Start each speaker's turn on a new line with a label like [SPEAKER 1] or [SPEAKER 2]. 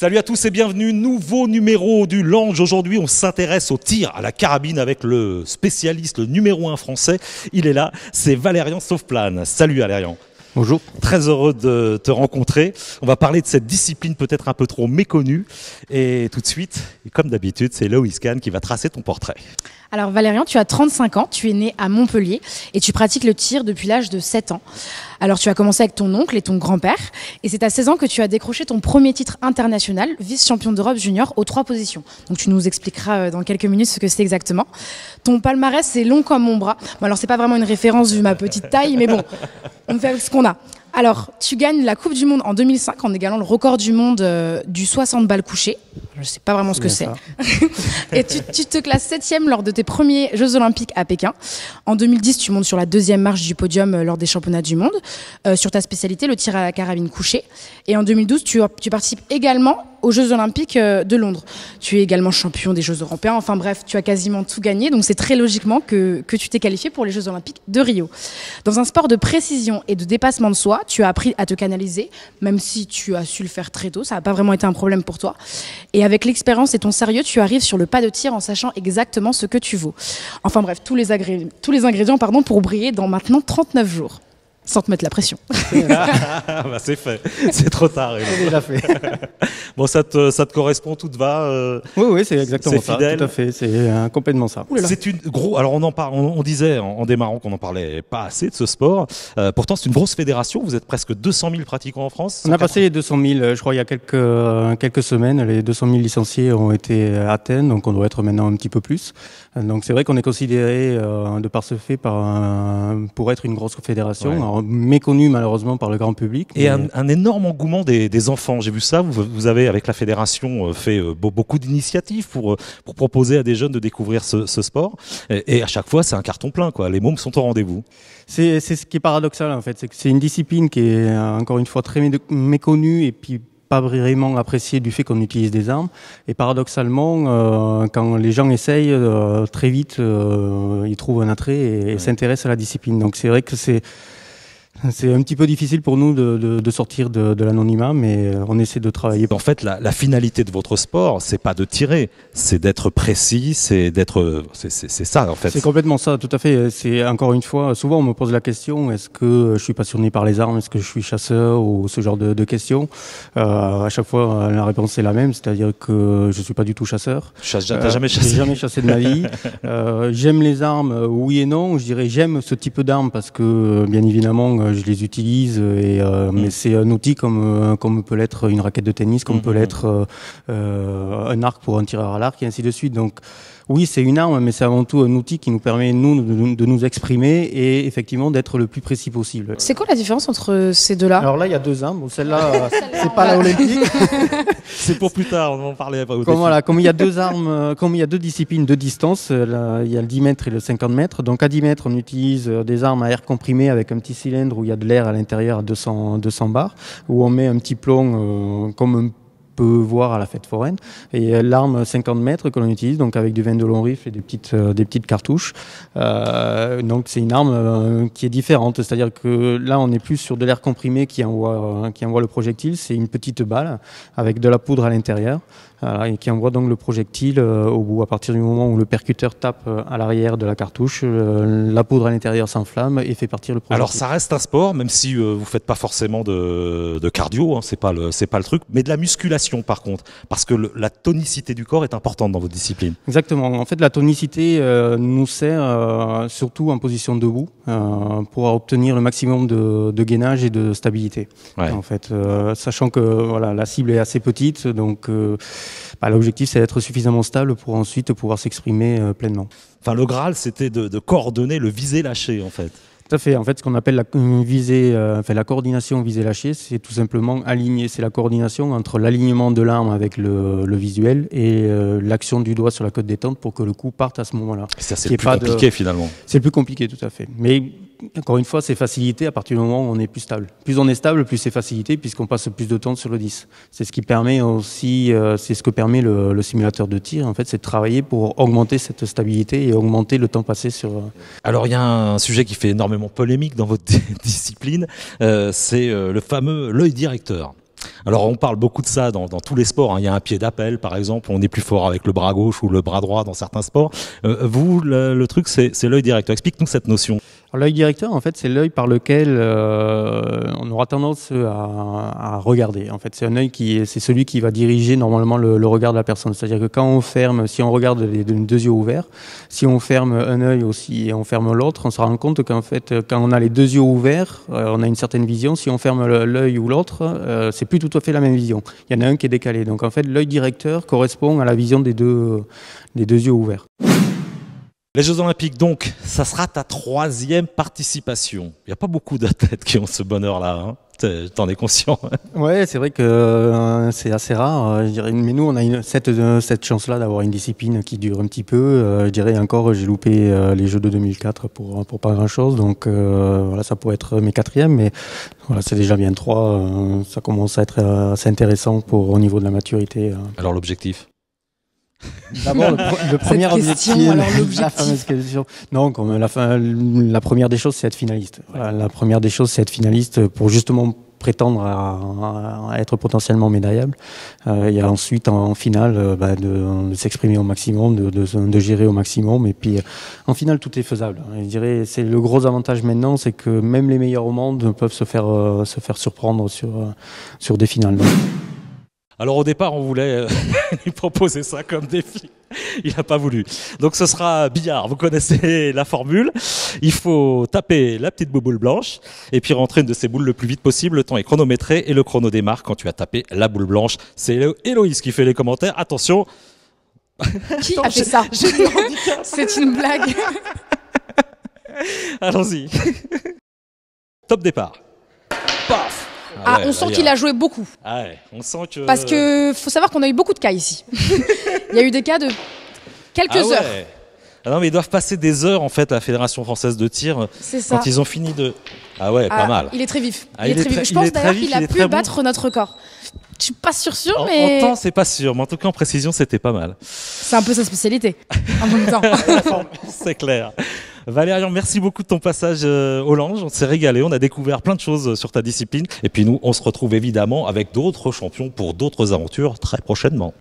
[SPEAKER 1] Salut à tous et bienvenue, nouveau numéro du Lange. Aujourd'hui, on s'intéresse au tir à la carabine avec le spécialiste, le numéro 1 français. Il est là, c'est Valérian Sauveplane. Salut Valérian.
[SPEAKER 2] Bonjour.
[SPEAKER 1] Très heureux de te rencontrer. On va parler de cette discipline peut-être un peu trop méconnue. Et tout de suite, et comme d'habitude, c'est Loïs Kahn qui va tracer ton portrait.
[SPEAKER 3] Alors Valérian, tu as 35 ans, tu es né à Montpellier et tu pratiques le tir depuis l'âge de 7 ans. Alors tu as commencé avec ton oncle et ton grand-père et c'est à 16 ans que tu as décroché ton premier titre international, vice-champion d'Europe junior aux 3 positions. Donc tu nous expliqueras dans quelques minutes ce que c'est exactement. Ton palmarès, c'est long comme mon bras. Bon, alors c'est pas vraiment une référence vu ma petite taille, mais bon, on fait avec ce qu'on a. Alors, tu gagnes la Coupe du Monde en 2005 en égalant le record du monde du 60 balles couchées. Je ne sais pas vraiment ce que c'est. Et tu te classes 7e lors de tes premiers Jeux Olympiques à Pékin. En 2010, tu montes sur la 2e marche du podium lors des championnats du monde, sur ta spécialité, le tir à la carabine couchée. Et en 2012, tu participes également aux Jeux Olympiques de Londres. Tu es également champion des Jeux Européens. Enfin bref, tu as quasiment tout gagné. Donc c'est très logiquement que tu t'es qualifié pour les Jeux Olympiques de Rio. Dans un sport de précision et de dépassement de soi, tu as appris à te canaliser, même si tu as su le faire très tôt. Ça n'a pas vraiment été un problème pour toi. Et avec l'expérience et ton sérieux, tu arrives sur le pas de tir en sachant exactement ce que tu vaux. Enfin bref, tous les ingrédients pour briller dans maintenant 39 jours. Sans te mettre la pression.
[SPEAKER 1] Bah c'est fait, c'est trop tard.
[SPEAKER 2] C'est déjà fait.
[SPEAKER 1] Bon, ça te correspond, tout te va
[SPEAKER 2] Oui, c'est exactement ça.
[SPEAKER 1] Fidèle.
[SPEAKER 2] Tout à fait, c'est complètement ça.
[SPEAKER 1] C'est une alors on disait en démarrant qu'on n'en parlait pas assez de ce sport. Pourtant, c'est une grosse fédération. Vous êtes presque 200 000 pratiquants en France.
[SPEAKER 2] On a passé les 200 000, je crois, il y a quelques semaines. Les 200 000 licenciés ont été atteints, donc on doit être maintenant un petit peu plus. Donc c'est vrai qu'on est considéré, de par ce fait, pour être une grosse fédération. Ouais. Alors, méconnu malheureusement par le grand public.
[SPEAKER 1] Et un énorme engouement des enfants. J'ai vu ça. Vous avez avec la fédération fait beaucoup d'initiatives pour proposer à des jeunes de découvrir ce sport. Et à chaque fois, c'est un carton plein, quoi. Les mômes sont au rendez-vous.
[SPEAKER 2] C'est ce qui est paradoxal en fait, c'est que c'est une discipline qui est encore une fois très méconnue et puis pas vraiment appréciée du fait qu'on utilise des armes. Et paradoxalement, quand les gens essayent, très vite, ils trouvent un attrait et s'intéressent à la discipline. Donc c'est vrai que c'est un petit peu difficile pour nous de sortir de l'anonymat, mais on essaie de travailler.
[SPEAKER 1] En fait, la finalité de votre sport, c'est pas de tirer, c'est d'être précis, c'est ça en fait.
[SPEAKER 2] C'est complètement ça, tout à fait. C'est encore une fois, souvent on me pose la question, est-ce que je suis passionné par les armes, est-ce que je suis chasseur ou ce genre de questions. À chaque fois, la réponse est la même, c'est-à-dire que je suis pas du tout chasseur.
[SPEAKER 1] T'as jamais chassé?
[SPEAKER 2] J'ai jamais chassé de ma vie. J'aime les armes, oui et non. Je dirais j'aime ce type d'armes parce que bien évidemment je les utilise, mais c'est un outil comme peut l'être une raquette de tennis, comme peut l'être un arc pour un tireur à l'arc et ainsi de suite. Donc oui, c'est une arme, mais c'est avant tout un outil qui nous permet, nous, de nous exprimer et effectivement d'être le plus précis possible.
[SPEAKER 3] C'est quoi la différence entre ces deux-là ?
[SPEAKER 2] Alors là, il y a 2 armes. Bon, celle-là, c'est pas la olympique.
[SPEAKER 1] C'est pour plus tard, on va en parler après.
[SPEAKER 2] Comme il y a 2 armes, comme il y a 2 disciplines de distance, là, il y a le 10 mètres et le 50 mètres. Donc à 10 mètres, on utilise des armes à air comprimé avec un petit cylindre où il y a de l'air à l'intérieur à 200 bars, où on met un petit plomb comme un peut voir à la fête foraine, et l'arme 50 mètres que l'on utilise, donc avec du vin de long rifle et des petites cartouches. Donc c'est une arme qui est différente, c'est-à-dire que là on est plus sur de l'air comprimé qui envoie le projectile. C'est une petite balle avec de la poudre à l'intérieur. Voilà, et qui envoie donc le projectile au bout. À partir du moment où le percuteur tape à l'arrière de la cartouche, la poudre à l'intérieur s'enflamme et fait partir le projectile.
[SPEAKER 1] Alors ça reste un sport, même si vous faites pas forcément de cardio, hein, c'est pas le truc, mais de la musculation par contre, parce que la tonicité du corps est importante dans votre discipline.
[SPEAKER 2] Exactement. En fait, la tonicité nous sert surtout en position debout pour obtenir le maximum de gainage et de stabilité. Ouais. En fait, sachant que voilà, la cible est assez petite, donc l'objectif c'est d'être suffisamment stable pour ensuite pouvoir s'exprimer pleinement.
[SPEAKER 1] Enfin, le Graal, c'était de coordonner le visé-lâché en fait.
[SPEAKER 2] Tout à fait. En fait, ce qu'on appelle la coordination visée-lâché, c'est tout simplement aligner. C'est la coordination entre l'alignement de l'arme avec le visuel et l'action du doigt sur la côte détente pour que le coup parte à ce moment-là.
[SPEAKER 1] Ça, c'est le plus compliqué finalement.
[SPEAKER 2] C'est le plus compliqué, tout à fait. Mais encore une fois, c'est facilité à partir du moment où on est plus stable. Plus on est stable, plus c'est facilité puisqu'on passe plus de temps sur le 10. C'est ce qui permet aussi, c'est ce que permet le simulateur de tir. En fait, c'est de travailler pour augmenter cette stabilité et augmenter le temps passé sur.
[SPEAKER 1] Alors, il y a un sujet qui fait énormément polémique dans votre discipline, c'est le fameux l'œil directeur. Alors on parle beaucoup de ça dans tous les sports, hein. Il y a un pied d'appel par exemple, on est plus fort avec le bras gauche ou le bras droit dans certains sports. Vous, le truc c'est l'œil directeur. Explique-nous cette notion.
[SPEAKER 2] L'œil directeur, en fait, c'est l'œil par lequel on aura tendance à regarder. En fait, c'est un œil c'est celui qui va diriger normalement le regard de la personne. C'est-à-dire que quand on ferme, si on regarde les deux yeux ouverts, si on ferme un œil aussi et on ferme l'autre, on se rend compte qu'en fait, quand on a les deux yeux ouverts, on a une certaine vision. Si on ferme l'œil ou l'autre, c'est plus tout à fait la même vision. Il y en a un qui est décalé. Donc, en fait, l'œil directeur correspond à la vision des deux yeux ouverts.
[SPEAKER 1] Les Jeux Olympiques, donc, ça sera ta 3e participation. Il n'y a pas beaucoup d'athlètes qui ont ce bonheur-là, hein. T'en es conscient?
[SPEAKER 2] Ouais, c'est vrai que c'est assez rare, je dirais. Mais nous, on a cette chance-là d'avoir une discipline qui dure un petit peu. Je dirais encore, j'ai loupé les Jeux de 2004 pour pas grand-chose. Donc voilà, ça pourrait être mes 4e, mais voilà, c'est déjà bien 3. Ça commence à être assez intéressant au niveau de la maturité.
[SPEAKER 1] Alors l'objectif?
[SPEAKER 2] D'abord, le premier objectif, la fameuse question. Non, comme la première des choses, c'est être finaliste. Voilà, la première des choses, c'est être finaliste pour justement prétendre à être potentiellement médaillable. Il y a ensuite en finale de s'exprimer au maximum, de gérer au maximum. Et puis en finale, tout est faisable. Je dirais, c'est le gros avantage maintenant, c'est que même les meilleurs au monde peuvent se faire surprendre sur des finales. Donc.
[SPEAKER 1] Alors au départ, on voulait lui proposer ça comme défi. Il n'a pas voulu. Donc ce sera billard. Vous connaissez la formule. Il faut taper la petite bouboule blanche et puis rentrer une de ces boules le plus vite possible. Le temps est chronométré et le chrono démarre quand tu as tapé la boule blanche. C'est Héloïse qui fait les commentaires. Attention.
[SPEAKER 3] Qui a fait ça? C'est une blague.
[SPEAKER 1] Allons-y. Top départ. Paf.
[SPEAKER 3] Ah, on sent qu'il a joué beaucoup.
[SPEAKER 1] Ah ouais, on sent que...
[SPEAKER 3] Parce que faut savoir qu'on a eu beaucoup de cas ici. Il y a eu des cas de quelques heures.
[SPEAKER 1] Ah non, mais ils doivent passer des heures en fait à la Fédération française de tir.
[SPEAKER 3] C'est ça.
[SPEAKER 1] Quand ils ont fini de... Ah ouais, pas mal.
[SPEAKER 3] Il est très vif.
[SPEAKER 1] Il est très vif.
[SPEAKER 3] Je pense d'ailleurs qu'il a pu battre notre record. Je suis pas sûr, mais...
[SPEAKER 1] En temps, c'est pas sûr, mais en tout cas en précision, c'était pas mal.
[SPEAKER 3] C'est un peu sa spécialité, en même temps.
[SPEAKER 1] C'est clair. Valérian, merci beaucoup de ton passage au Lange. On s'est régalé, on a découvert plein de choses sur ta discipline. Et puis nous, on se retrouve évidemment avec d'autres champions pour d'autres aventures très prochainement.